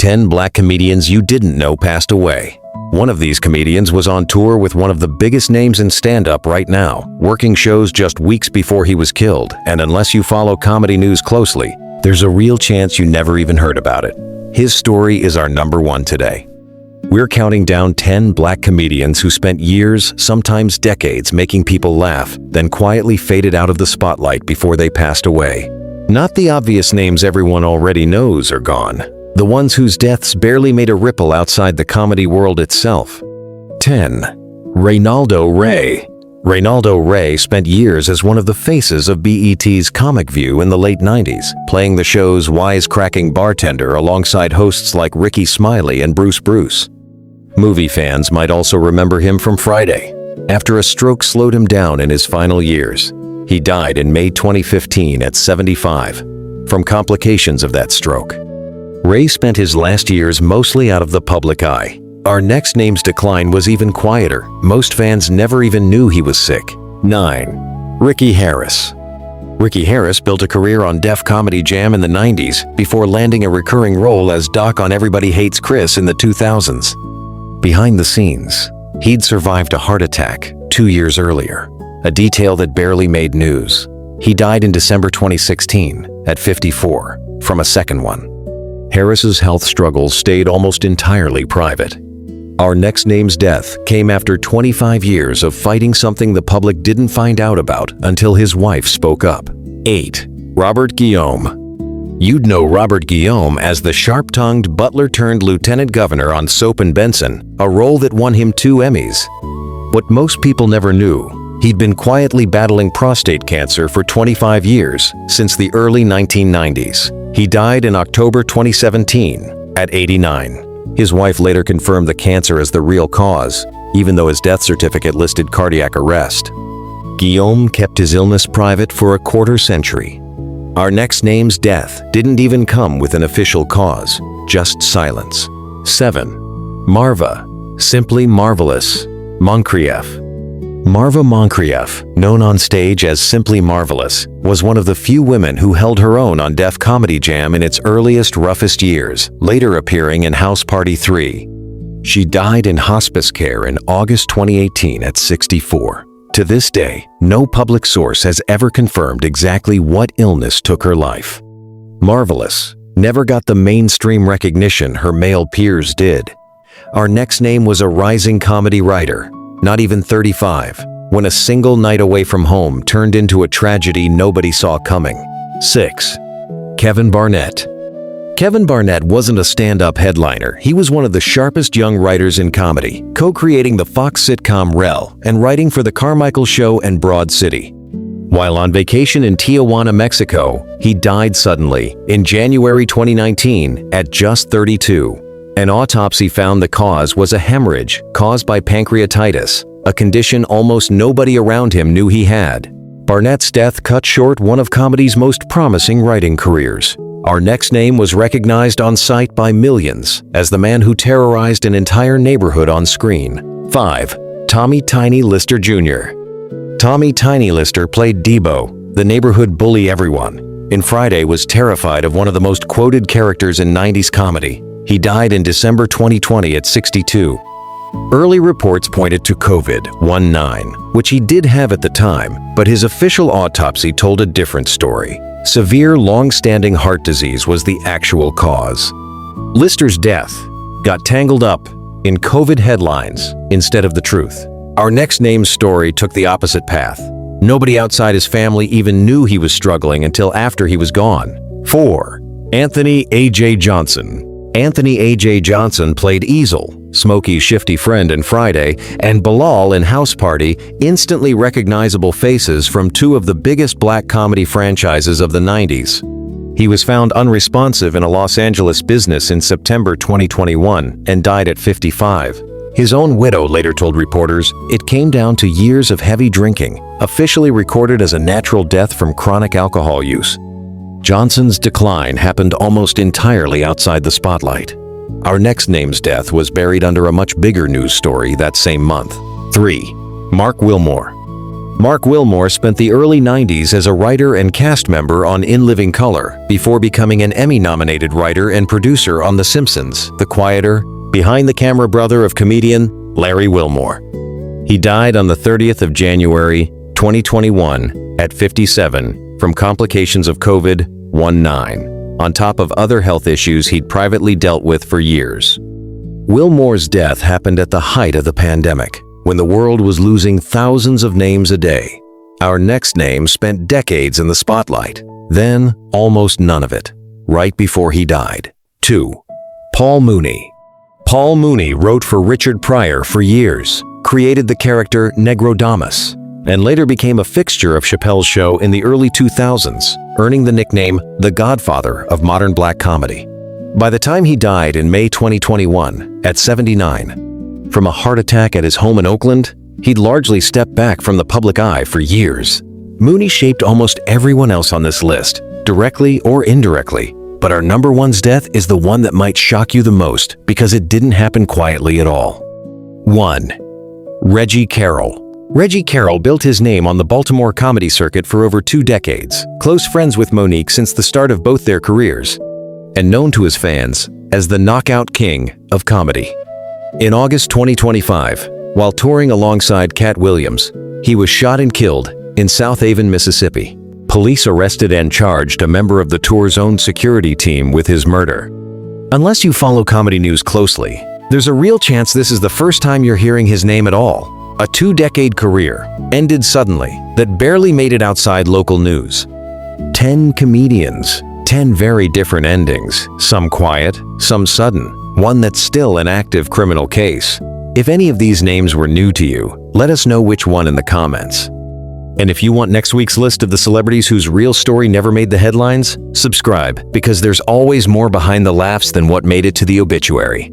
10 black comedians you didn't know passed away. One of these comedians was on tour with one of the biggest names in stand-up right now, working shows just weeks before he was killed, and unless you follow comedy news closely, there's a real chance you never even heard about it. His story is our number one today. We're counting down 10 black comedians who spent years, sometimes decades, making people laugh, then quietly faded out of the spotlight before they passed away. Not the obvious names everyone already knows are gone. The ones whose deaths barely made a ripple outside the comedy world itself. 10. Reynaldo Rey. Reynaldo Rey spent years as one of the faces of BET's Comic View in the late 90s, playing the show's wisecracking bartender alongside hosts like Ricky Smiley and Bruce. Movie fans might also remember him from Friday, after a stroke slowed him down in his final years. He died in May 2015 at 75, from complications of that stroke. Rey spent his last years mostly out of the public eye. Our next name's decline was even quieter. Most fans never even knew he was sick. 9. Ricky Harris. Ricky Harris built a career on Def Comedy Jam in the 90s before landing a recurring role as Doc on Everybody Hates Chris in the 2000s. Behind the scenes, he'd survived a heart attack 2 years earlier, a detail that barely made news. He died in December 2016 at 54 from a second one. Harris's health struggles stayed almost entirely private. Our next name's death came after 25 years of fighting something the public didn't find out about until his wife spoke up. 8. Robert Guillaume. You'd know Robert Guillaume as the sharp-tongued butler-turned-lieutenant governor on Soap and Benson, a role that won him 2 Emmys. What most people never knew, he'd been quietly battling prostate cancer for 25 years, since the early 1990s. He died in October 2017 at 89. His wife later confirmed the cancer as the real cause, even though his death certificate listed cardiac arrest. Guillaume kept his illness private for a quarter century. Our next name's death didn't even come with an official cause, just silence. 7. Marva, simply Marvelous, Moncrief. Marva Moncrief, known on stage as Simply Marvelous, was one of the few women who held her own on Def Comedy Jam in its earliest, roughest years, later appearing in House Party 3. She died in hospice care in August 2018 at 64. To this day, no public source has ever confirmed exactly what illness took her life. Marvelous never got the mainstream recognition her male peers did. Our next name was a rising comedy writer, not even 35, when a single night away from home turned into a tragedy nobody saw coming. 6. Kevin Barnett. Kevin Barnett wasn't a stand-up headliner. He was one of the sharpest young writers in comedy, co-creating the Fox sitcom Rel and writing for The Carmichael Show and Broad City. While on vacation in Tijuana, Mexico, he died suddenly in January 2019 at just 32. An autopsy found the cause was a hemorrhage caused by pancreatitis, a condition almost nobody around him knew he had. Barnett's death cut short one of comedy's most promising writing careers. Our next name was recognized on sight by millions as the man who terrorized an entire neighborhood on screen. 5. Tommy Tiny Lister Jr. Tommy Tiny Lister played Debo, the neighborhood bully everyone. In Friday was terrified of one of the most quoted characters in 90s comedy. He died in December 2020 at 62. Early reports pointed to COVID-19, which he did have at the time, but his official autopsy told a different story. Severe, long-standing heart disease was the actual cause. Lister's death got tangled up in COVID headlines instead of the truth. Our next name's story took the opposite path. Nobody outside his family even knew he was struggling until after he was gone. 4. Anthony A.J. Johnson. Anthony A.J. Johnson played Easel, Smokey's shifty friend in Friday, and Bilal in House Party, instantly recognizable faces from 2 of the biggest black comedy franchises of the 90s. He was found unresponsive in a Los Angeles business in September 2021 and died at 55. His own widow later told reporters it came down to years of heavy drinking, officially recorded as a natural death from chronic alcohol use. Johnson's decline happened almost entirely outside the spotlight. Our next name's death was buried under a much bigger news story that same month. 3. Mark Wilmore. Mark Wilmore spent the early 90s as a writer and cast member on In Living Color before becoming an Emmy-nominated writer and producer on The Simpsons, the quieter, behind-the-camera brother of comedian Larry Wilmore. He died on the 30th of January, 2021, at 57 from complications of COVID-19, on top of other health issues he'd privately dealt with for years. Wilmore's death happened at the height of the pandemic, when the world was losing thousands of names a day. Our next name spent decades in the spotlight, then almost none of it, right before he died. 2. Paul Mooney. Paul Mooney wrote for Richard Pryor for years, created the character Negrodamus, and later became a fixture of Chappelle's show in the early 2000s, earning the nickname The Godfather of modern black comedy. By the time he died in May 2021, at 79, from a heart attack at his home in Oakland, he'd largely stepped back from the public eye for years. Mooney shaped almost everyone else on this list, directly or indirectly, but our number one's death is the one that might shock you the most because it didn't happen quietly at all. 1. Reggie Carroll. Reggie Carroll built his name on the Baltimore comedy circuit for over 2 decades, close friends with Monique since the start of both their careers, and known to his fans as the knockout king of comedy. In August 2025, while touring alongside Cat Williams, he was shot and killed in South Haven, Mississippi. Police arrested and charged a member of the tour's own security team with his murder. Unless you follow comedy news closely, there's a real chance this is the first time you're hearing his name at all. A 2-decade career ended suddenly that barely made it outside local news. 10 comedians, 10 very different endings, some quiet, some sudden, one that's still an active criminal case. If any of these names were new to you, let us know which one in the comments. And if you want next week's list of the celebrities whose real story never made the headlines, subscribe, because there's always more behind the laughs than what made it to the obituary.